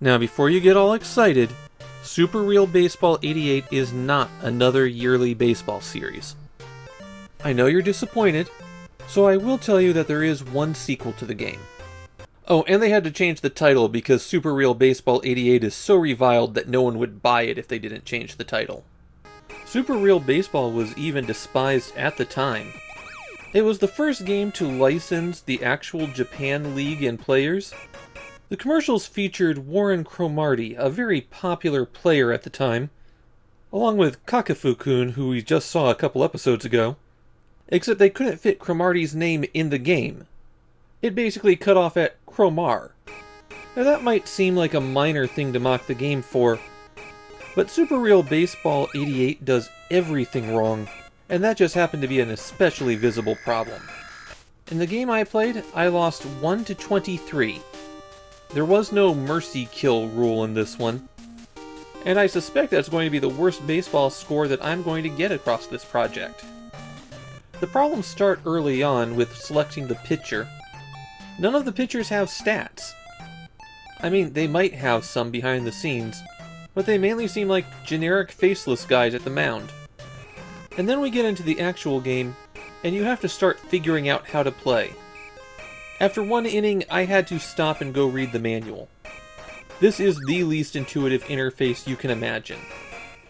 Now before you get all excited, Super Real Baseball 88 is not another yearly baseball series. I know you're disappointed, so I will tell you that there is one sequel to the game. Oh, and they had to change the title because Super Real Baseball 88 is so reviled that no one would buy it if they didn't change the title. Super Real Baseball was even despised at the time. It was the first game to license the actual Japan League and players. The commercials featured Warren Cromartie, a very popular player at the time, along with Kakafu-kun, who we just saw a couple episodes ago, except they couldn't fit Cromartie's name in the game. It basically cut off at Cromar. Now that might seem like a minor thing to mock the game for, but Super Real Baseball 88 does everything wrong, and that just happened to be an especially visible problem. In the game I played, I lost 1 to 23. There was no mercy kill rule in this one, and I suspect that's going to be the worst baseball score that I'm going to get across this project. The problems start early on with selecting the pitcher. None of the pitchers have stats. I mean, they might have some behind the scenes, but they mainly seem like generic faceless guys at the mound. And then we get into the actual game, and you have to start figuring out how to play. After one inning, I had to stop and go read the manual. This is the least intuitive interface you can imagine.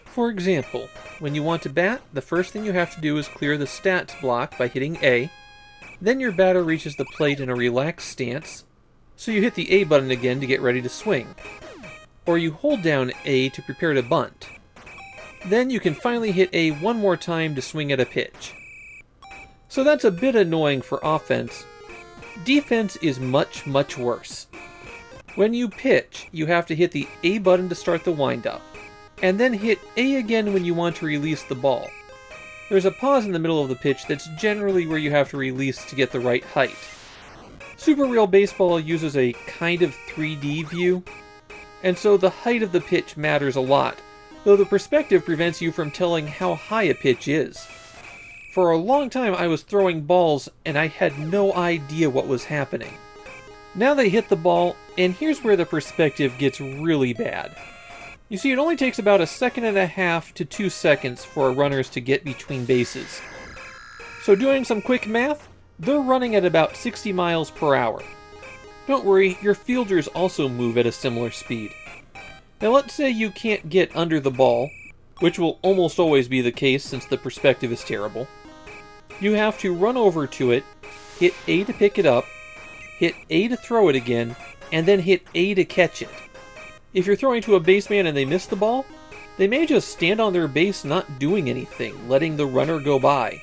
For example, when you want to bat, the first thing you have to do is clear the stats block by hitting A. Then your batter reaches the plate in a relaxed stance, so you hit the A button again to get ready to swing. Or you hold down A to prepare to bunt. Then you can finally hit A one more time to swing at a pitch. So that's a bit annoying for offense. Defense is much, much worse. When you pitch, you have to hit the A button to start the windup, and then hit A again when you want to release the ball. There's a pause in the middle of the pitch that's generally where you have to release to get the right height. Super Real Baseball uses a kind of 3D view, and so the height of the pitch matters a lot, though the perspective prevents you from telling how high a pitch is. For a long time I was throwing balls and I had no idea what was happening. Now they hit the ball, and here's where the perspective gets really bad. You see, it only takes about 1.5 seconds to 2 seconds for runners to get between bases. So doing some quick math, they're running at about 60 miles per hour. Don't worry, your fielders also move at a similar speed. Now let's say you can't get under the ball, which will almost always be the case since the perspective is terrible. You have to run over to it, hit A to pick it up, hit A to throw it again, and then hit A to catch it. If you're throwing to a baseman and they miss the ball, they may just stand on their base not doing anything, letting the runner go by.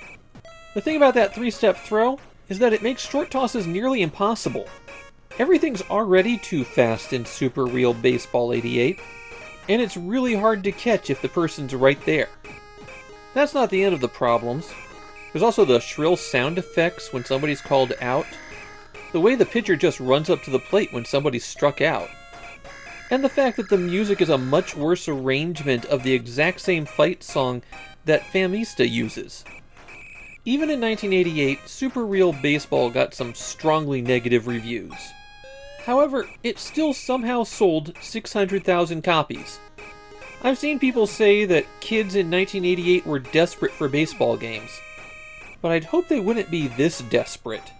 The thing about that 3-step throw is that it makes short tosses nearly impossible. Everything's already too fast in Super Real Baseball 88, and it's really hard to catch if the person's right there. That's not the end of the problems. There's also the shrill sound effects when somebody's called out, the way the pitcher just runs up to the plate when somebody's struck out, and the fact that the music is a much worse arrangement of the exact same fight song that Famista uses. Even in 1988, Super Real Baseball got some strongly negative reviews. However, it still somehow sold 600,000 copies. I've seen people say that kids in 1988 were desperate for baseball games, but I'd hope they wouldn't be this desperate.